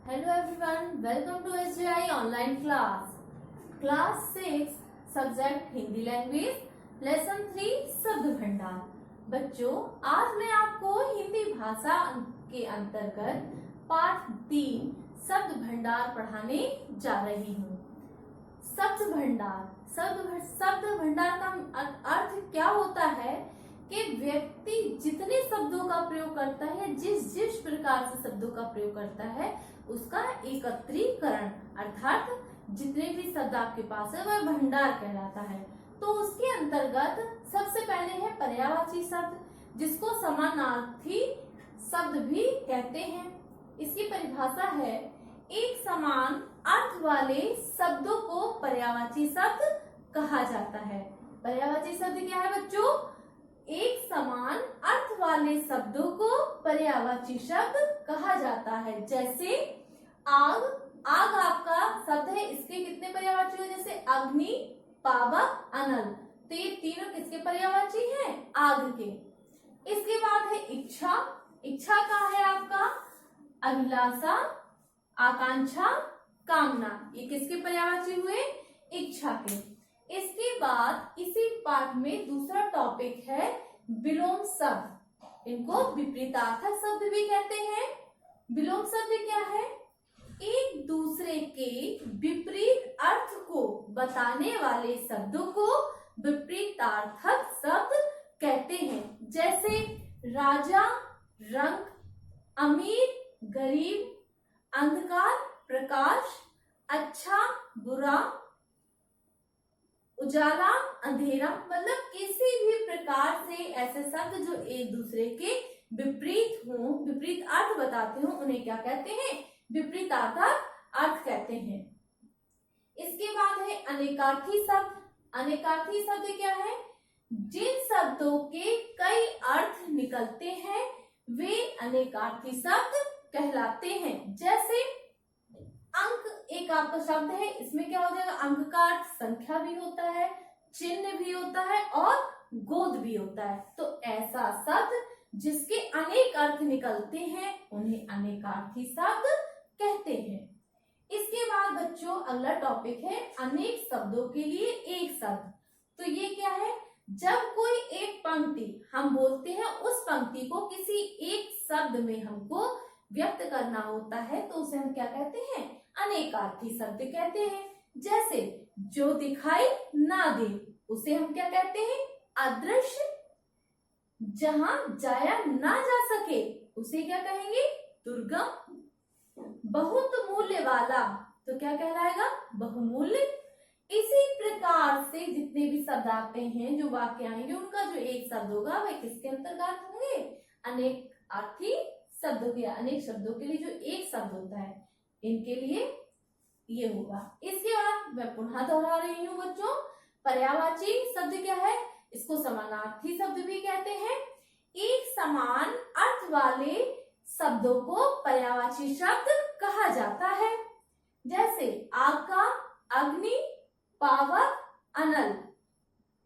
Hello everyone, welcome to SJI online class. Class 6 subject Hindi language lesson 3 शब्द भंडार। बच्चों, आज मैं आपको हिंदी भाषा के अंतर्गत पाठ 3 शब्द भंडार पढ़ाने जा रही हूँ। शब्द भंडार का अर्थ क्या होता है कि व्यक्ति जितने शब्दों का प्रयोग करता है, जिस प्रकार से शब्दों का प्रयोग करता है, उसका एकत्रीकरण अर्थात जितने भी शब्द आपके पास है वह भंडार कहलाता है। तो उसके अंतर्गत सबसे पहले है पर्यायवाची शब्द, जिसको समानार्थी शब्द भी कहते हैं। इसकी परिभाषा है एक समान अर्थ वाले शब्दों को पर्यायवाची शब्द कहा जाता है। पर्यायवाची शब्द क्या है बच्चों? एक समान अर्थ वाले शब्दों को पर्यायवाची शब्द कहा जाता है। जैसे आग आपका शब्द है, इसके कितने पर्यायवाची है? जैसे अग्नि, पावक, अनल, तो ये तीनों किसके पर्यायवाची हैं? आग के। इसके बाद है इच्छा का है आपका अभिलाषा, आकांक्षा, कामना, ये किसके पर्यायवाची हुए? इच्छा के। इसके बाद इसी पाठ में दूसरा टॉपिक है विलोम शब्द। इनको विपरीतार्थक शब्द भी कहते हैं। विलोम शब्द क्या है? एक दूसरे के विपरीत अर्थ को बताने वाले शब्दों को विपरीतार्थक शब्द कहते हैं। जैसे राजा, रंग, अमीर, गरीब, अंधकार, प्रकाश, अच्छा, बुरा, उजाला, अंधेरा। मतलब किसी भी प्रकार से ऐसे शब्द जो एक दूसरे के विपरीत हों, विपरीत अर्थ बताते हो, उन्हें क्या कहते हैं? विपरीतार्थक अर्थ कहते हैं। इसके बाद है अनेकार्थी शब्द। अनेकार्थी शब्द क्या है? जिन शब्दों के कई अर्थ निकलते हैं वे अनेकार्थी शब्द कहलाते हैं। जैसे अंक एक आपका शब्द है, इसमें क्या हो जाएगा? अंक का अर्थ संख्या भी होता है, चिन्ह भी होता है और गोद भी होता है। तो ऐसा शब्द जिसके अनेक अर्थ निकलते हैं उन्हें अनेकार्थी शब्द कहते हैं। इसके बाद बच्चों अगला टॉपिक है अनेक शब्दों के लिए एक शब्द। तो ये क्या है? जब कोई एक पंक्ति हम बोलते हैं, उस पंक्ति को किसी एक शब्द में हमको व्यक्त करना होता है तो उसे हम क्या कहते हैं? अनेकार्थी शब्द कहते हैं। जैसे जो दिखाई ना दे, उसे हम क्या कहते हैं? अदृश्य। जहां जाया ना जा सके, उसे क्या कहेंगे? दुर्गम। बहुत मूल्य वाला, तो क्या कहलाएगा? बहुमूल्य। इसी प्रकार से जितने भी शब्द आते हैं, जो वाक्य आएंगे, उनका जो एक शब्द होगा वह किसके अंतर्गत होंगे? अनेकार्थी शब्दों के। अनेक शब्दों के लिए जो एक शब्द होता है, इनके लिए ये होगा। इसके बाद मैं पुनः दोहरा रही हूँ बच्चों, पर्यायवाची शब्द क्या है? इसको समानार्थी शब्द भी कहते हैं। एक समान अर्थ वाले शब्दों को पर्यायवाची शब्द कहा जाता है। जैसे आग का अग्नि, पावक, अनल।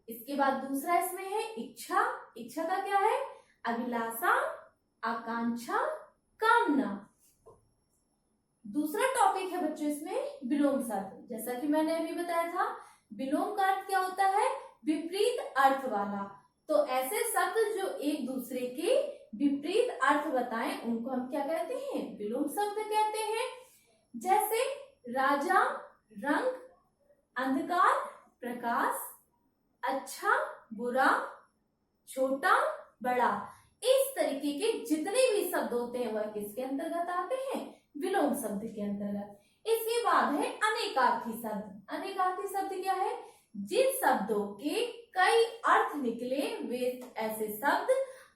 इसके बाद दूसरा इसमें है इच्छा। इच्छा का क्या है? अभिलाषा, आकांक्षा, कामना। दूसरा टॉपिक है बच्चों इसमें विलोम शब्द। जैसा कि मैंने अभी बताया था, विलोम का अर्थ क्या होता है? विपरीत अर्थ वाला। तो ऐसे शब्द जो एक दूसरे के विपरीत अर्थ बताएं, उनको हम क्या कहते हैं? विलोम शब्द कहते हैं। जैसे राजा, रंग, अंधकार, प्रकाश, अच्छा, बुरा, छोटा, बड़ा। इस तरीके के जितने भी शब्द होते हैं वह किसके अंतर्गत आते हैं? विलोम शब्द के अंतर्गत। इसके बाद है अनेकार्थी शब्द। अनेकार्थी शब्द क्या है? जिन शब्दों के कई अर्थ निकले वे ऐसे शब्द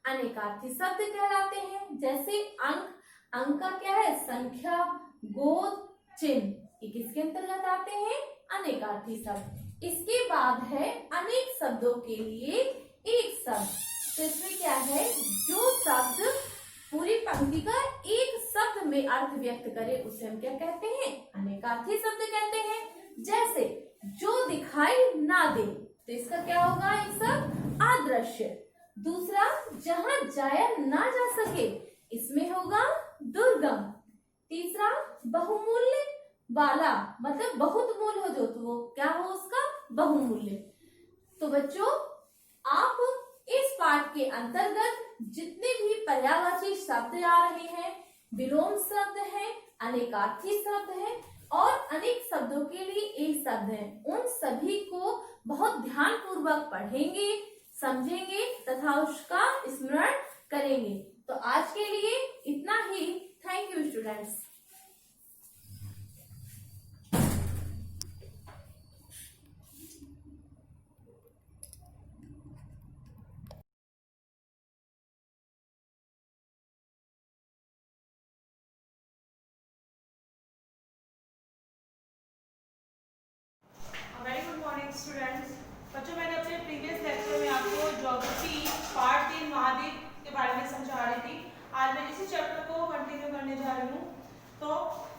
अनेकार्थी शब्द कहलाते हैं। जैसे अंक का क्या है? संख्या, गोद, चिन्ह, ये किसके अंतर्गत आते हैं? अनेकार्थी शब्द। इसके बाद है अनेक शब्दों के लिए एक शब्द। तो इसमें क्या है? जो शब्द पूरी पंक्ति का एक शब्द में अर्थ व्यक्त करे उसे हम क्या कहते हैं? अनेकार्थी शब्द कहते हैं। जैसे जो दिखाई ना दे, तो इसका क्या होगा? एक शब्द अदृश्य। दूसरा जहां जाया ना जा सके, इसमें होगा दुर्गम। तीसरा बहुमूल्य वाला, मतलब बहुत मूल्य हो जो, तो वो क्या हो उसका बहुमूल्य। तो बच्चों आप इस पाठ के अंतर्गत जितने भी पर्यायवाची शब्द आ रहे हैं, विलोम शब्द है, अनेकार्थी शब्द है और अनेक शब्दों के लिए एक शब्द है, उन सभी को बहुत ध्यान पूर्वक पढ़ेंगे, समझेंगे तथा उसका स्मरण करेंगे। तो आज के लिए इतना ही। Thank you students. Very good morning students. बच्चों मैंने अपने प्रीवियस लेक्चर में आपको ज्योग्राफी पार्ट 3 महाद्वीप के बारे में समझा रही थी। आज मैं इसी चैप्टर को कंटिन्यू करने जा रही हूँ। तो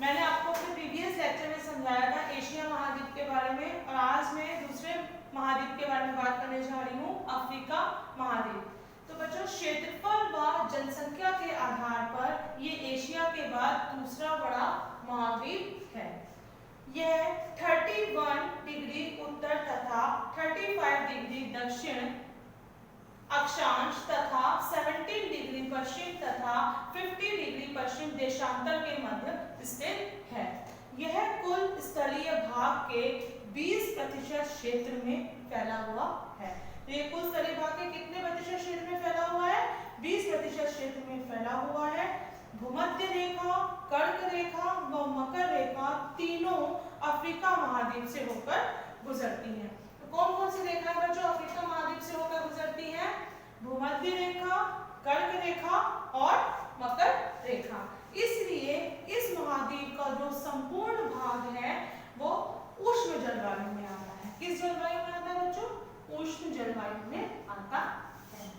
मैंने आपको अपने प्रीवियस लेक्चर में समझाया था एशिया महाद्वीप के बारे में, और आज मैं दूसरे महाद्वीप के बारे में बात करने जा रही हूँ, अफ्रीका महाद्वीप। तो बच्चों क्षेत्रफल व जनसंख्या के आधार पर ये एशिया के बाद दूसरा बड़ा महाद्वीप है। यह 31 डिग्री उत्तर तथा 35 डिग्री दक्षिण अक्षांश तथा 17 डिग्री पश्चिम तथा 50 डिग्री पश्चिम देशांतर के मध्य स्थित है। यह कुल स्थलीय भाग के 20% क्षेत्र में फैला हुआ है। तो ये कुल स्थलीय भाग के कितने प्रतिशत क्षेत्र में फैला हुआ है? 20% क्षेत्र में फैला हुआ है। भूमध्य रेखा, कर्क रेखा व मकर रेखा तीनों अफ्रीका महाद्वीप से होकर गुजरती हैं। तो कौन कौन सी रेखाएं बच्चों अफ्रीका महाद्वीप से होकर गुजरती हैं? भूमध्य रेखा, कर्क रेखा और मकर रेखा। इसलिए इस महाद्वीप का जो संपूर्ण भाग है वो उष्ण जलवायु में आता है। किस जलवायु में आता है बच्चों? उष्ण जलवायु में आता है।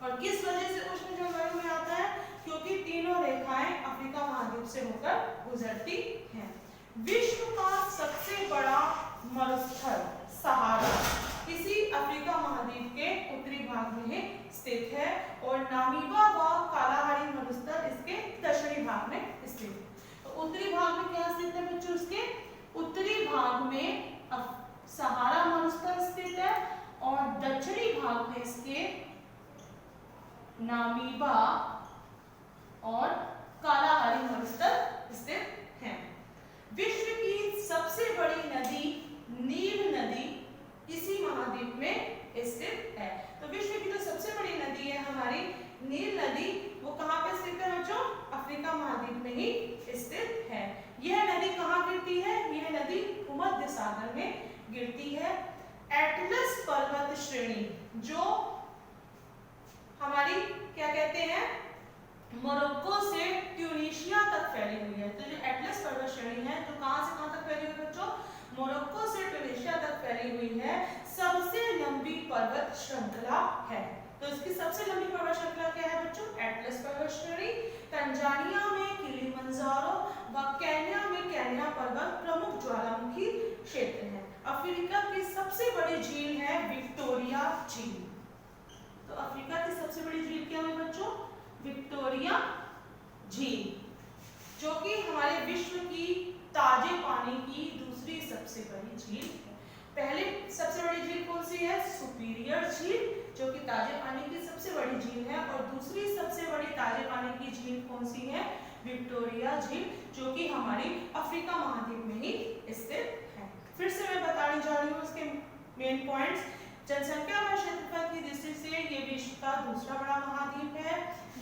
और किस वजह से उष्ण जलवायु में आता है? क्योंकि तीनों रेखाएं अफ्रीका महाद्वीप से होकर गुजरती हैं। विश्व का सबसे बड़ा मरुस्थल सहारा इसी अफ्रीका महाद्वीप के उत्तरी भाग में स्थित है और नामीबा व कालाहारी मरुस्थल इसके दक्षिणी भाग में स्थित है। तो उत्तरी भाग में क्या स्थित है बच्चों? इसके उत्तरी भाग में सहारा मरुस्थल स्थित है और दक्षिणी भाग में इसके नामीबा और कालाहारी मरुस्थल स्थित हैं। विश्व की सबसे बड़ी नदी नील नदी इसी महाद्वीप में स्थित है। तो विश्व की जो सबसे बड़ी नदी है हमारी नील नदी, वो कहाँ पे स्थित है बच्चों? अफ्रीका महाद्वीप में ही स्थित है। यह नदी कहाँ गिरती है? यह नदी भूमध्य सागर में गिरती है। एटलस पर्वत श्रेणी जो हमारी क्या कहते हैं मोरक्को से ट्यूनीशिया तक फैली हुई है। तो जो एटलस पर्वत श्रेणी है जो कहां से कहां तक फैली हुई है बच्चों? मोरक्को से ट्यूनीशिया तक फैली हुई है। सबसे लंबी पर्वत श्रृंखला है। तो इसकी सबसे लंबी पर्वत श्रृंखला क्या है बच्चों? एटलस पर्वत श्रेणी। तंजानिया में किलिमंजारो व केन्या में केन्या पर्वत प्रमुख ज्वालामुखी क्षेत्र है। अफ्रीका की सबसे बड़ी झील है विक्टोरिया झील। तो अफ्रीका की सबसे बड़ी झील क्या है बच्चों? विक्टोरिया झील, जो कि हमारे विश्व की ताजे पानी की दूसरी सबसे बड़ी झील है। पहले सबसे बड़ी झील कौन सी है? सुपीरियर झील, जो कि ताजे पानी की सबसे बड़ी झील है। और दूसरी सबसे बड़ी ताजे पानी की झील कौन सी है? विक्टोरिया झील, जो कि हमारी अफ्रीका महाद्वीप में ही स्थित है। फिर से मैं बताने जा रही हूँ इसके मेन पॉइंट्स। जनसंख्या व क्षेत्रफल की दृष्टि से ये विश्व का दूसरा बड़ा महाद्वीप है।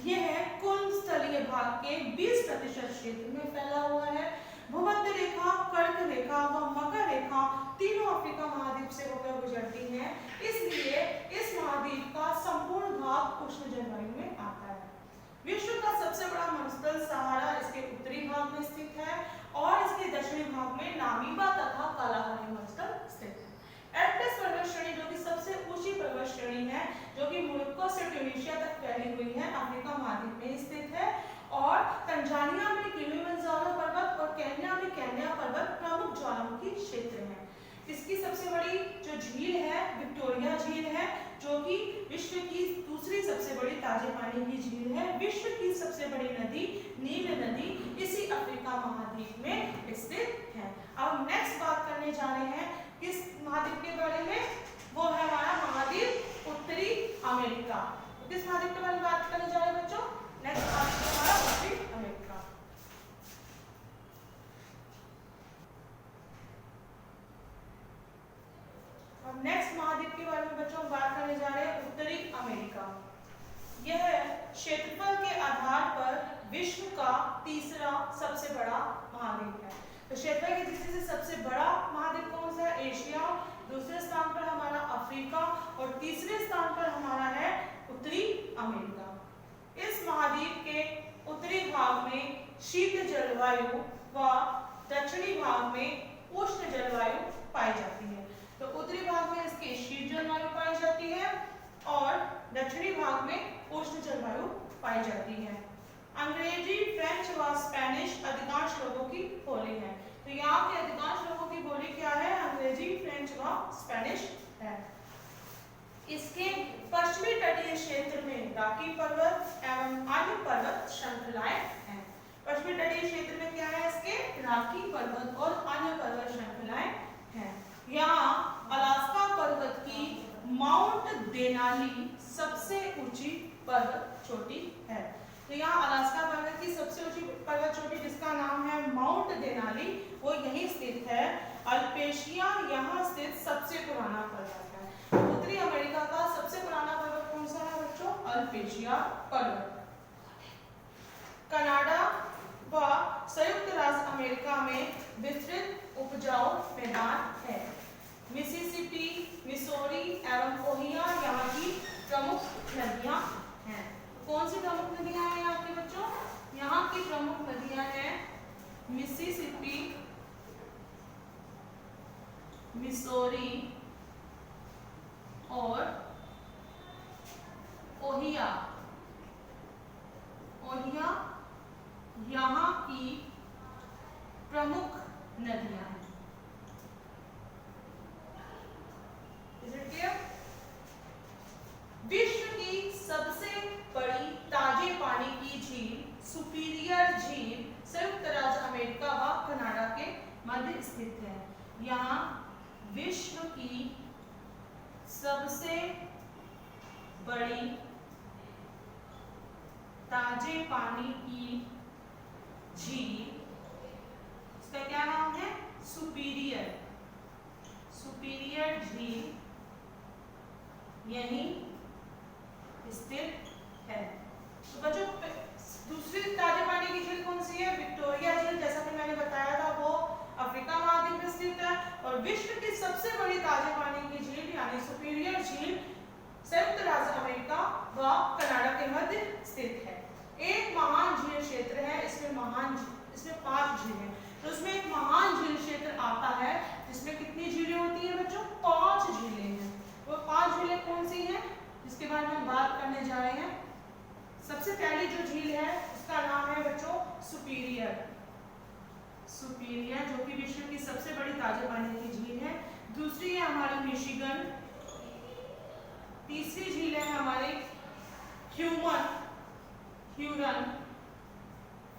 यह कुल स्थलीय भाग के 20% क्षेत्र में फैला हुआ है। भूमध्य रेखा, कर्क रेखा व मकर रेखा तीनों अफ्रीका महाद्वीप से होकर गुजरती हैं। इसलिए इस महाद्वीप का संपूर्ण भाग उष्ण जलवायु में आता है। विश्व का सबसे बड़ा मरुस्थल सहारा इसके उत्तरी भाग में स्थित है और इसके दक्षिणी भाग में नामीबा तथा कालाहारी मरुस्थल स्थित है। एटलस पर्वत श्रेणी जो कि सबसे ऊंची पर्वत श्रेणी है, जो कि मोरक्को से ट्यूनीशिया तक फैली हुई है, अफ्रीका महाद्वीप में स्थित है। और तंजानिया में किलिमंजारो पर्वत और केन्या में केन्या पर्वत प्रमुख ज्वालामुखी क्षेत्र है। इसकी सबसे बड़ी जो झील है विक्टोरिया झील है, जो कि विश्व की दूसरी सबसे बड़ी ताजे पानी की झील है। विश्व की सबसे बड़ी नदी नील नदी इसी अफ्रीका महाद्वीप में स्थित है। अब हम नेक्स्ट बात करने जा रहे हैं किस महाद्वीप के बारे में, वो है हमारा महाद्वीप उत्तरी अमेरिका। किस महाद्वीप के बारे में बात करने जा रहे हैं बच्चों, नेक्स्ट महाद्वीप हमारा उत्तरी अमेरिका। अब नेक्स्ट महाद्वीप के बारे में बच्चों बात करने जा रहे हैं उत्तरी अमेरिका। यह क्षेत्रफल के आधार पर विश्व का तीसरा सबसे बड़ा महाद्वीप है। तो क्षेत्रफल की दृष्टि से सबसे बड़ा महाद्वीप कौन सा है, एशिया, दूसरे स्थान पर हमारा अफ्रीका और तीसरे स्थान पर हमारा है उत्तरी अमेरिका। इस महाद्वीप के उत्तरी भाग में शीत जलवायु व दक्षिणी भाग में उष्ण जलवायु पाई जाती है। तो उत्तरी भाग में इसकी शीत जलवायु पाई जाती है और दक्षिणी भाग में उष्ण जलवायु पाई जाती है। अंग्रेजी, फ्रेंच व स्पेनिश अधिकांश लोगों की बोली है। तो यहाँ के अधिकांश लोगों की बोली क्या है, अंग्रेजी, फ्रेंच व स्पेनिश है। इसके पश्चिमी तटीय क्षेत्र में राकी पर्वत एवं अन्य पर्वत श्रृंखलाएं हैं। पश्चिमी तटीय क्षेत्र में क्या है, इसके राकी पर्वत और अन्य पर्वत श्रृंखलाएं हैं। यहाँ अलास्का पर्वत की माउंट देनाली सबसे ऊंची पर्वत चोटी है। तो यहाँ अलास्का पर्वत की सबसे ऊंची पर्वत चोटी जिसका नाम है माउंट देनाली, वो यहीं स्थित है। अल्पेशिया यहाँ स्थित सबसे पुराना पर्वत है। उत्तरी अमेरिका का सबसे पुराना पर्वत कौन सा है बच्चों, अल्पेशिया पर्वत। कनाडा व संयुक्त राज्य अमेरिका में विस्तृत उपजाऊ मैदान है। मिसिसिपी, मिसौरी एवं ओहियो यहाँ की प्रमुख नदियां हैं। कौन सी प्रमुख नदियां हैं यहाँ की बच्चों, यहाँ की प्रमुख नदियां हैं मिसिसिपी, मिसौरी और ओहियो। ओहियो यहाँ की प्रमुख नदियां हैं। विश्व की सबसे बड़ी ताजे पानी की झील सुपीरियर झील संयुक्त राज्य अमेरिका व कनाडा के मध्य स्थित है। यहाँ विश्व की सबसे बड़ी ताजे पानी की झील, इसका क्या नाम है, सुपीरियर, सुपीरियर झील यहीं स्थित है। तो बच्चों दूसरी ताजे पानी की झील कौन सी है, विक्टोरिया झील, जैसा कि मैंने बताया था वो अफ्रीका महाद्वीप में स्थित है। और विश्व की सबसे बड़ी ताजे पानी की झील यानी सुपीरियर झील संयुक्त राज्य अमेरिका व कनाडा के मध्य स्थित है। एक महान झील क्षेत्र है, इसमें 5 झीलें, तो उसमें एक महान झील क्षेत्र आता है जिसमें कितनी झीलें होती है बच्चों, 5 झीलें हैं। वो 5 झीलें कौन सी हैं जिसके बारे में हम बात करने जा रहे हैं। सबसे पहली जो झील है उसका नाम है बच्चों सुपीरियर, सुपीरियर जो कि विश्व की सबसे बड़ी ताजे पानी की झील है। दूसरी है हमारी मिशिगन, तीसरी झील है हमारी ह्यूरन,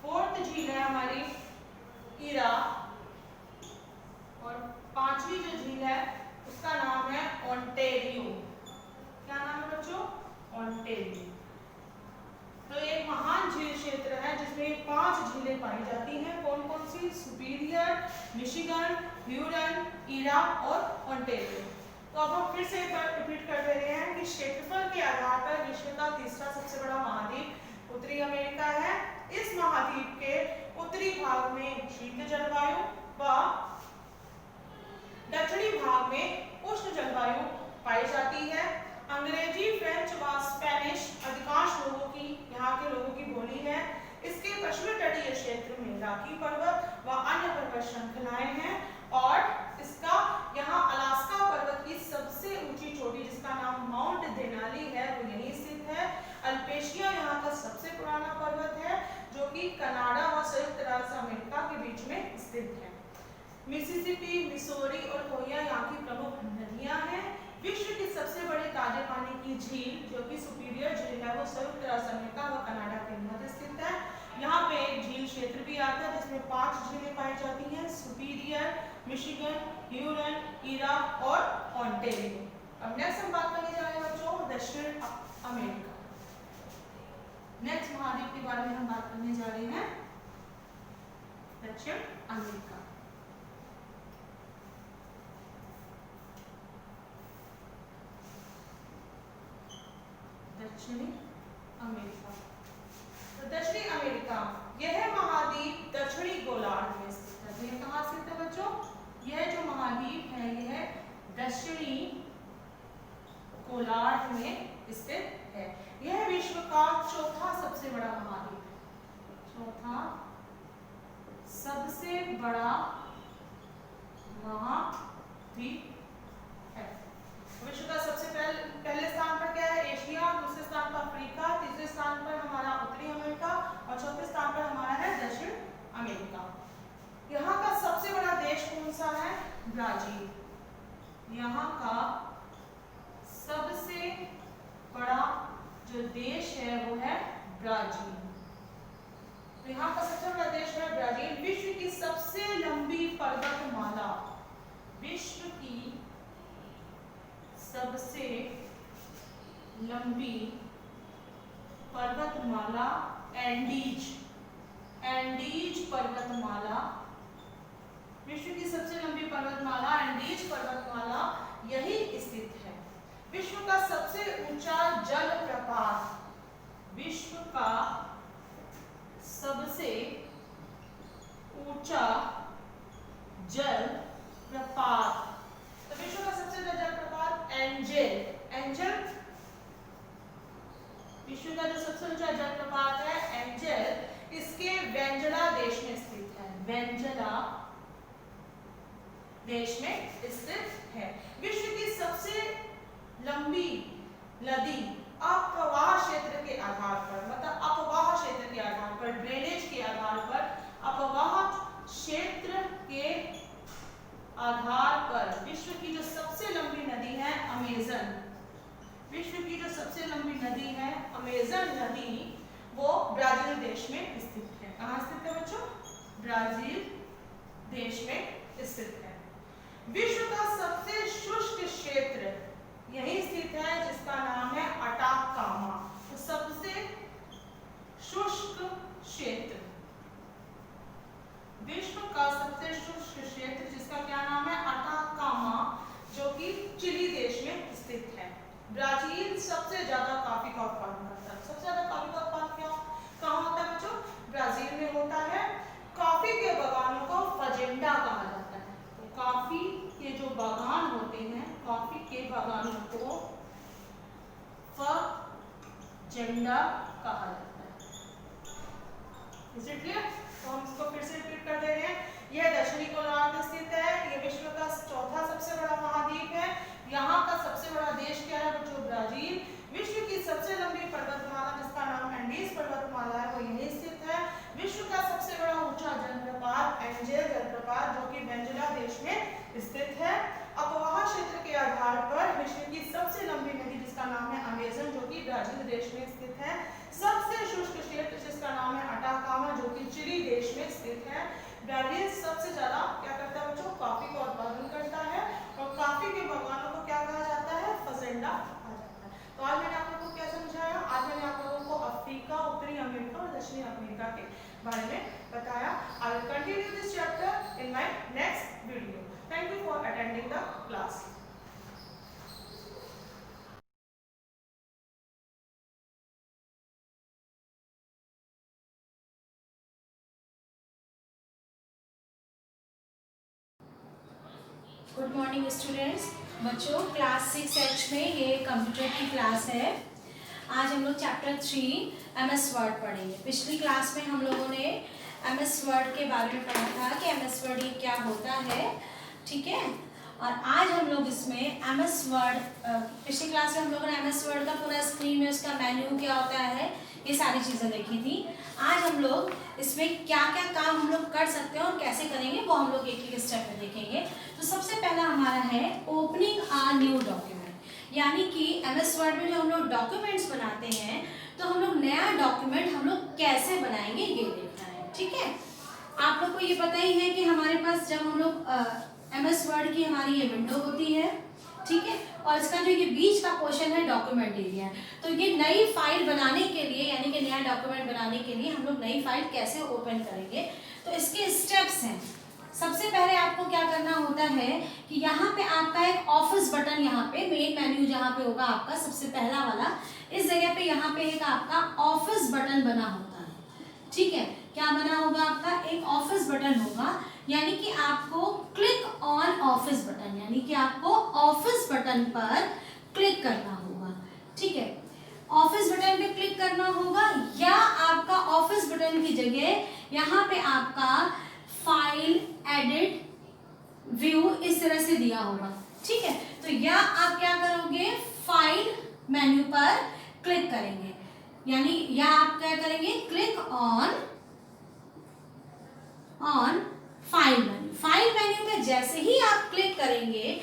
फोर्थ झील है हमारी इरा और 5वीं जो झील है उसका नाम है ओंटेरियो। क्या नाम है बच्चों, ओंटेरियो। तो एक महान झील क्षेत्र है जिसमें 5 झीलें पाई जाती हैं। कौन कौन सी, सुपीरियर, मिशिगन, ह्यूरन, इरा और ओंटेरियो। तो अब हम फिर से एक बार रिपीट कर दे रहे हैं कि क्षेत्रफल के आधार पर विश्व का तीसरा सबसे बड़ा महाद्वीप उत्तरी अमेरिका है। इस महाद्वीप के उत्तरी भाग में शीत जलवायु व दक्षिणी भाग में उष्ण जलवायु पाई जाती है। अंग्रेजी, फ्रेंच व स्पेनिश अधिकांश लोगों की यहाँ के लोगों की बोली है। इसके पश्चिमी तटीय क्षेत्र में राकी पर्वत व अन्य पर्वत श्रृंखलाएं हैं और इसका यहाँ अलास्का पर्वत की सबसे ऊंची चोटी जिसका नाम माउंट देनाली है वो यहीं स्थित है। अल्पेशिया यहाँ का सबसे पुराना पर्वत है जो कि कनाडा व संयुक्त राज्य अमेरिका के बीच में स्थित है। मिसिसिपी, मिसौरी और ओहियो यहाँ की प्रमुख नदियां हैं। विश्व की सबसे बड़ी ताजे पानी की झील जो कि सुपीरियर झील है वो संयुक्त राज्य अमेरिका व कनाडा के मध्य स्थित है। यहाँ पे एक झील क्षेत्र भी इंडिया आता है जिसमें 5 झीलें पाई जाती हैं, सुपीरियर, मिशिगन, ह्यूरन, ईरा और ओंटारियो। अब नेक्स्ट हम बात करने जा रहे हैं बच्चों दक्षिण अमेरिका। नेक्स्ट महाद्वीप के बारे में हम बात करने जा रहे हैं दक्षिण अमेरिका। दक्षिणी अमेरिका। तो दक्षिणी अमेरिका यह महाद्वीप दक्षिणी गोलार्ध में स्थित है। यह कहाँ स्थित है बच्चों? यह जो महाद्वीप है यह दक्षिणी गोलार्ध में स्थित है। यह विश्व का चौथा सबसे बड़ा महाद्वीप है। चौथा सबसे बड़ा महाद्वीप है। विश्व का सबसे पहले स्थान पर क्या है? एशिया, दूसरे स्थान पर अफ्रीका, तीसरे स्थान पर हमारा उत्तरी अमेरिका और चौथे स्थान पर हमारा है दक्षिण अमेरिका। यहाँ का सबसे बड़ा देश कौन सा है? ब्राजील। यहाँ का सबसे बड़ा जो देश है वो है ब्राजील। तो यहाँ का सबसे बड़ा देश है ब्राजील। विश्व की सबसे लंबी पर्वतमाला, विश्व की सबसे लंबी पर्वतमाला एंडीज पर्वतमाला, विश्व की सबसे लंबी पर्वतमाला एंडीज पर्वतमाला यही स्थित है। विश्व का सबसे ऊंचा जलप्रपात, विश्व का सबसे ऊंचा जलप्रपात, तो विश्व का सबसे ऊंचा जलप्रपात एंजल, विश्व का जो सबसे ऊंचा जलप्रपात है एंजल, इसके वेनेजुएला देश में स्थित है। वेनेजुएला देश में स्थित है। विश्व की सबसे लंबी नदी अपवाह क्षेत्र के आधार पर, मतलब अपवाह क्षेत्र के आधार पर, ड्रेनेज के आधार पर, अपवाह क्षेत्र के आधार पर विश्व की जो सबसे लंबी नदी है अमेजन, विश्व की जो सबसे लंबी नदी है अमेजन नदी, वो ब्राजील देश में स्थित है। कहाँ स्थित है बच्चों? ब्राजील देश में स्थित है। विश्व का सबसे शुष्क क्षेत्र यही स्थित है जिसका नाम है अटाकामा। तो सबसे शुष्क क्षेत्र, विश्व का सबसे शुष्क क्षेत्र जिसका क्या नाम है? अटाकामा, जो कि चिली देश में स्थित है। ब्राजील सबसे ज्यादा कॉफी का उत्पादन करता है। सबसे ज्यादा कॉफी का उत्पादन कहाँ होता है बच्चों? ब्राजील में होता है। कॉफी के बागानों को फजेंडा कहा जाता है। तो कॉफी के जो बागान होते हैं, कॉफी के बागानों को फजेंडा कहा जाता है। Is it clear? तो हम इसको फिर से रिपीट कर दे रहे हैं। यह दक्षिणी गोलार्ध में स्थित है। यह विश्व का चौथा सबसे बड़ा महाद्वीप है। यहाँ का सबसे बड़ा देश क्या है बच्चों? ब्राजील। विश्व की सबसे लंबी पर्वतमाला जिसका नाम एंडीज पर्वतमाला है वो यहीं स्थित है। विश्व का सबसे बड़ा ऊंचा जलप्रपात एंजल जलप्रपात, जो कि वेनेजुएला देश में स्थित है। अपवाह क्षेत्र के आधार पर विश्व की सबसे लंबी नदी जिसका नाम है अमेजन, जो कि ब्राजील देश में स्थित है। सबसे शुष्क क्षेत्र जिसका नाम है अटाकामा, जो कि चिली देश में स्थित है। ब्राजील सबसे ज्यादा क्या करता है बच्चों? कॉफी का उत्पादन करता है और कॉफी के बागानों को क्या कहा जाता है? फजेंडा कहा जाता है। तो आज मैंने आप लोगों को क्या समझाया? आज मैंने आप लोगों को अफ्रीका, उत्तरी अमेरिका और दक्षिणी अमेरिका के बारे में बताया। I will continue this chapter in my next video. Thank you for attending the class. Good morning students. बच्चों क्लास 6H में ये कंप्यूटर की क्लास है। आज हम लोग चैप्टर 3 MS वर्ड पढ़ेंगे। पिछली क्लास में हम लोगों ने MS वर्ड के बारे में पढ़ा था कि MS वर्ड ये क्या होता है, ठीक है। और आज हम लोग इसमें MS वर्ड, पिछली क्लास में हम लोगों ने MS वर्ड का पूरा स्क्रीन में उसका मेन्यू क्या होता है ये सारी चीज़ें देखी थी। आज हम लोग इसमें क्या क्या काम हम लोग कर सकते हैं और कैसे करेंगे वो हम लोग एक एक स्टेप में देखेंगे। तो सबसे पहला हमारा है ओपनिंग आ न्यू डॉक्यूमेंट, यानी कि MS वर्ड में जो हम लोग डॉक्यूमेंट्स बनाते हैं तो हम लोग नया डॉक्यूमेंट हम लोग कैसे बनाएंगे ये देखना है, ठीक है। आप लोग को ये पता ही है कि हमारे पास जब हम लोग MS वर्ड की हमारी ये विंडो होती है, ठीक है, और इसका जो ये बीच का पोर्शन है डॉक्यूमेंट एरिया है। तो ये नई फाइल बनाने के लिए, यानी कि नया डॉक्यूमेंट बनाने के लिए हम लोग नई फाइल कैसे ओपन करेंगे, तो इसके स्टेप्स हैं। सबसे पहले आपको क्या करना होता है कि यहाँ पे आपका एक ऑफिस बटन, यहाँ पे मेन मेन्यू जहाँ पे होगा आपका सबसे पहला वाला, इस जगह पे यहाँ पे एक आपका ऑफिस बटन बना होता है, ठीक है। क्या बना होगा आपका? एक ऑफिस बटन होगा, यानी कि आपको क्लिक ऑन ऑफिस बटन, यानी कि आपको ऑफिस बटन पर क्लिक करना होगा, ठीक है। ऑफिस बटन पे क्लिक करना होगा, या आपका ऑफिस बटन की जगह यहाँ पे आपका फाइल, एडिट, व्यू इस तरह से दिया होगा, ठीक है। तो या आप क्या करोगे? फाइल मेन्यू पर क्लिक करेंगे, यानी या आप क्या करेंगे? Click on file menu. File menu में जैसे ही आप क्लिक करेंगे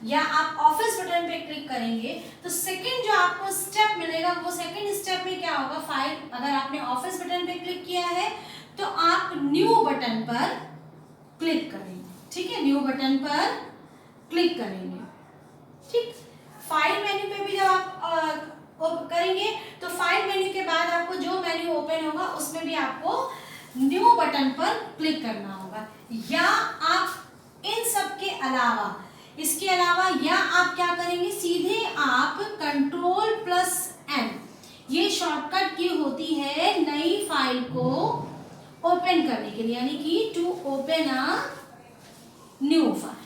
या आप ऑफिस बटन पे क्लिक करेंगे तो सेकंड जो आपको स्टेप मिलेगा, वो सेकंड स्टेप में क्या होगा? फाइल, अगर आपने ऑफिस बटन पे क्लिक किया है तो आप न्यू बटन पर क्लिक करेंगे, ठीक है, न्यू बटन पर क्लिक करेंगे, ठीक। फाइल मेन्यू पे भी जब आप करेंगे तो फाइल मेन्यू के बाद आपको जो मेन्यू ओपन होगा उसमें भी आपको न्यू बटन पर क्लिक करना होगा। या आप इन सब के अलावा, इसके अलावा या आप क्या करेंगे? सीधे आप Ctrl+N, ये शॉर्टकट की होती है नई फाइल को ओपन करने के लिए, यानी कि to open a new file.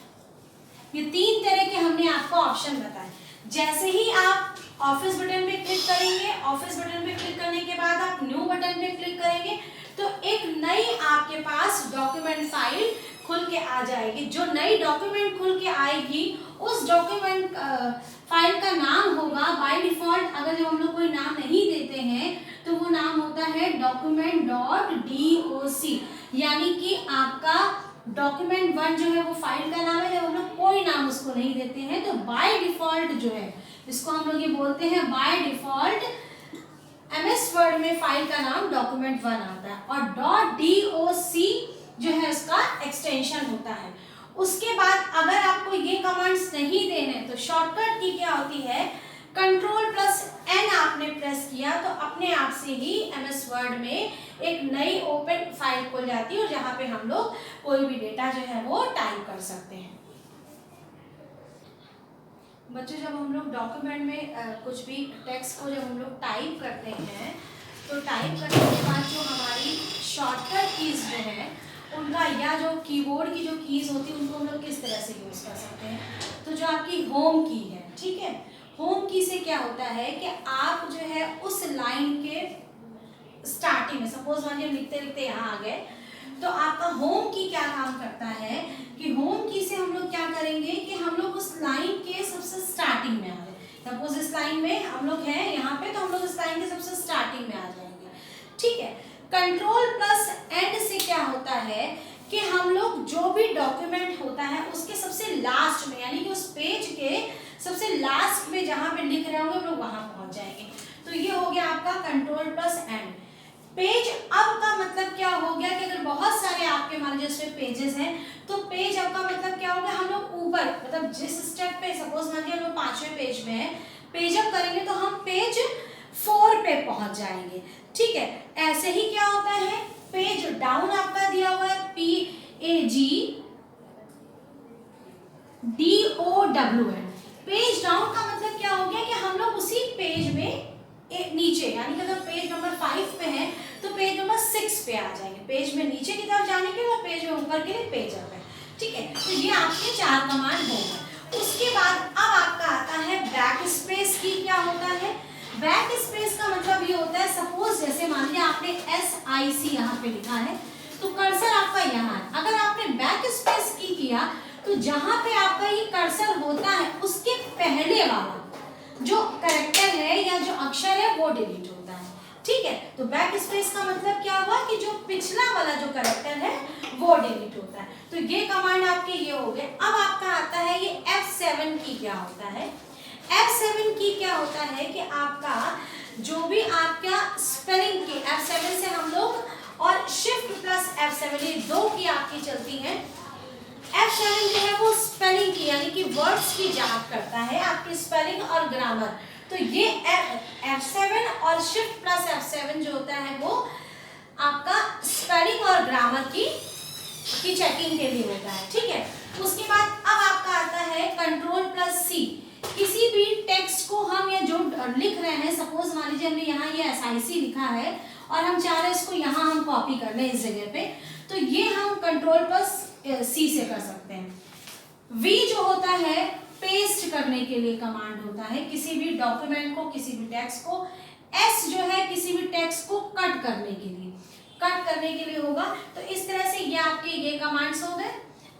ये तीन तरह के हमने आपको ऑप्शन बताए। जैसे ही आप ऑफिस बटन पे क्लिक करेंगे, ऑफिस बटन पे क्लिक करने के बाद आप न्यू बटन पे क्लिक करेंगे तो एक नई आपके पास डॉक्यूमेंट फाइल खुल के आ जाएगी। जो नई डॉक्यूमेंट खुल के आएगी उस डॉक्यूमेंट फाइल का नाम होगा बाय डिफॉल्ट, अगर जो हम लोग कोई नाम नहीं देते हैं तो वो नाम होता है document.doc, यानी कि आपका document1 जो है वो फाइल का नाम है। जब हम लोग कोई नाम उसको नहीं देते हैं तो बाय डिफॉल्ट जो है, इसको हम लोग ये बोलते हैं बाय डिफॉल्ट MS वर्ड में फाइल का नाम document1 आता है, और .doc जो है इसका एक्सटेंशन होता है। उसके बाद अगर आपको ये कमांड्स नहीं देने तो शॉर्टकट की क्या होती है? Ctrl+N आपने प्रेस किया तो अपने आप से ही MS वर्ड में एक नई ओपन फाइल खुल जाती है, और जहाँ पे हम लोग कोई भी डेटा जो है वो टाइप कर सकते हैं। बच्चों, जब हम लोग डॉक्यूमेंट में कुछ भी टेक्स्ट को जब हम लोग टाइप करते हैं तो टाइप करने के बाद जो हमारी शॉर्टकट कीज जो है उनका, या जो कीबोर्ड की जो कीज होती है उनको हम लोग किस तरह से यूज कर सकते हैं? तो जो आपकी होम की है, ठीक है, होम की से क्या होता है कि आप जो है उस लाइन के स्टार्टिंग में, सपोज मान लीजिए लिखते लिखते यहाँ आ गए, तो आपका होम की क्या काम करता है कि होम की से हम लोग क्या करेंगे कि हम लोग उस लाइन के सबसे स्टार्टिंग में आ गए। सपोज इस लाइन में हम लोग हैं यहाँ पे, तो हम लोग इस लाइन के सबसे स्टार्टिंग में आ जाएंगे, ठीक है। Ctrl+N से क्या होता है कि हम लोग जो भी डॉक्यूमेंट होता है उसके सबसे लास्ट में, यानी कि उस पेज के सबसे लास्ट में जहाँ पे लिख रहे होंगे हम लोग वहां पहुंच जाएंगे। तो ये हो गया आपका Ctrl+N। पेज अप का मतलब क्या हो गया कि अगर बहुत सारे आपके मान लीजिए पेजेस हैं तो पेज अप का मतलब क्या होगा? हम लोग ऊपर, मतलब जिस स्टेप पे सपोज मान लीजिए हम लोग 5वें पेज में है, पेज अप करेंगे तो हम पेज 4 पे पहुंच जाएंगे, ठीक है। ऐसे ही क्या होता है? पेज डाउन आपका दिया हुआ है PAGDOWN। पेज डाउन का मतलब क्या हो गया कि हम लोग उसी पेज में नीचे, यानी कि अगर पेज नंबर 5 पे है तो पेज नंबर 6 पे आ जाएंगे। पेज में नीचे की तरफ जाने के लिए, पेज में ऊपर के लिए पेज अप है, ठीक है। तो ये आपके 4 कमांड हो गए। उसके बाद अब आपका आता है बैक स्पेस की। क्या होता है बैक स्पेस का? मतलब ये होता है सपोज जैसे मान लिया आपने SIC यहाँ पे लिखा है तो कर्सर आपका यहाँ है। अगर आपने बैक स्पेस की किया तो जहाँ पे आपका ये कर्सर होता है उसके पहले वाला जो कैरेक्टर है या जो अक्षर है वो डिलीट होता है, ठीक है। तो बैक स्पेस का मतलब क्या हुआ कि जो पिछला वाला जो कैरेक्टर है वो डिलीट होता है। तो ये कमांड आपके ये हो गए। अब आपका आता है ये F7 की। क्या होता है F7 की? क्या होता है कि आपका जो भी आपका स्पेलिंग की, F7 से हम लोग और शिफ्ट प्लस F7 ये 2 की आपकी चलती है। F7 जो है वो स्पेलिंग की यानी कि वर्ड्स की जांच करता है, आपकी स्पेलिंग और ग्रामर। तो ये F7 और शिफ्ट प्लस F7 जो होता है वो आपका स्पेलिंग और ग्रामर की चेकिंग के लिए होता है, ठीक है। उसके बाद अब आपका आता है कंट्रोल प्लस C। किसी भी टेक्स्ट को हम या जो लिख रहे हैं, सपोज मान लीजिए हमने यहाँ ये SIC लिखा है और हम चाह रहे हैं इसको यहाँ हम कॉपी कर लें इस जगह पे, तो ये हम कंट्रोल प्लस C से कर सकते हैं। V जो होता है पेस्ट करने के लिए कमांड होता है किसी भी डॉक्यूमेंट को, किसी भी टेक्स्ट को। S जो है किसी भी टेक्स्ट को कट करने के लिए होगा। तो इस तरह से ये आपके ये कमांड्स हो गए।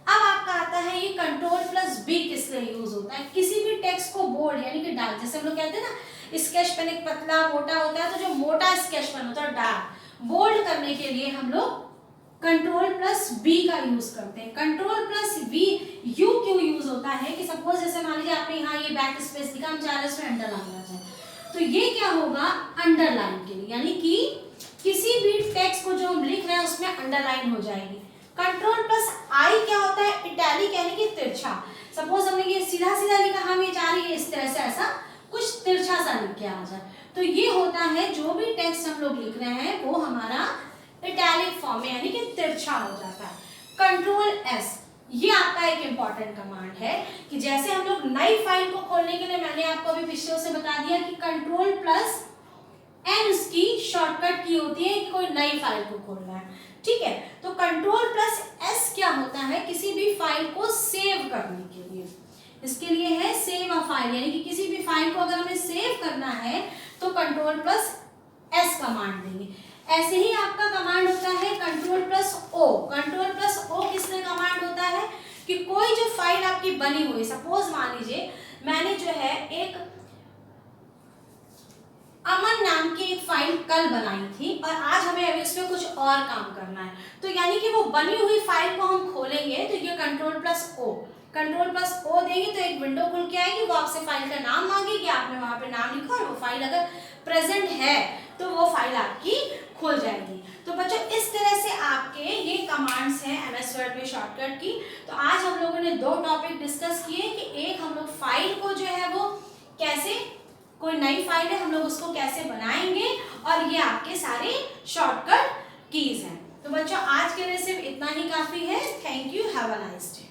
अब आपका आता है ये कंट्रोल प्लस B किस लिए यूज होता है, किसी भी टेक्स्ट को बोल्ड यानी कि डार्क, जैसे हम लोग कहते हैं ना स्केच पेन एक पतला मोटा होता है, तो जो मोटा स्केच पेन होता है डार्क बोल्ड करने के लिए हम लोग कंट्रोल प्लस B का यूज करते हैं। कंट्रोल प्लस B U क्यों यूज होता है कि सपोज जैसे मान लीजिए आपने यहाँ ये बैक स्पेस दिखा, हम चाह रहे हैं इसमें अंडरलाइन आ जाए, तो ये क्या होगा अंडरलाइन के लिए, यानी कि किसी भी टेक्स्ट को जो हम लिख रहे हैं उसमें अंडरलाइन हो जाएगी। कंट्रोल प्लस I क्या होता है इटैलिक यानी कि तिरछा। सपोज हमने ये सीधा सीधा लिखा, हम ये चाह रहे हैं इस तरह से ऐसा कुछ तिरछा सा लिख के आ जाए, तो ये होता है जो भी टेक्स्ट हम लोग लिख रहे हैं वो हमारा इटैलिक फॉर्म में यानी कि तिरछा हो जाता है। कंट्रोल S ये आपका एक इंपॉर्टेंट कमांड है कि जैसे हम लोग नई फाइल को खोलने के लिए, मैंने आपको अभी पिछले से बता दिया कि कंट्रोल प्लस N उसकी शॉर्टकट की होती है कि कोई नई फाइल को खोलना है, ठीक है। तो कंट्रोल प्लस S क्या होता है किसी भी फाइल को सेव करने के लिए, इसके लिए है सेव अ फाइल, यानी कि किसी भी फाइल को अगर हमें सेव करना है तो कंट्रोल प्लस S कमांड देंगे। ऐसे ही आपका कमांड होता है control plus O। Control plus O किस लिए कमांड होता है कि कोई जो फाइल आपकी बनी हुई, सपोज मान लीजिए मैंने जो है एक अमन नाम की एक फाइल कल बनाई थी और आज हमें अभी उसमें कुछ और काम करना है, तो यानी कि वो बनी हुई फाइल को हम खोलेंगे तो ये कंट्रोल प्लस O देंगे तो एक विंडो खुल के आएगी, वो आपसे फाइल का नाम मांगेगी, आपने वहां पे नाम लिखा और वो फाइल अगर प्रेजेंट है तो वो फाइल आपकी खुल जाएगी। तो बच्चों इस तरह से आपके ये कमांड्स हैं MS वर्ड में शॉर्टकट की। तो आज हम लोगों ने 2 टॉपिक डिस्कस किए कि एक हम लोग फाइल को जो है वो कैसे, कोई नई फाइल है हम लोग उसको कैसे बनाएंगे, और ये आपके सारे शॉर्टकट कीज हैं। तो बच्चों आज के लिए सिर्फ इतना ही काफी है। Thank you, have a nice day.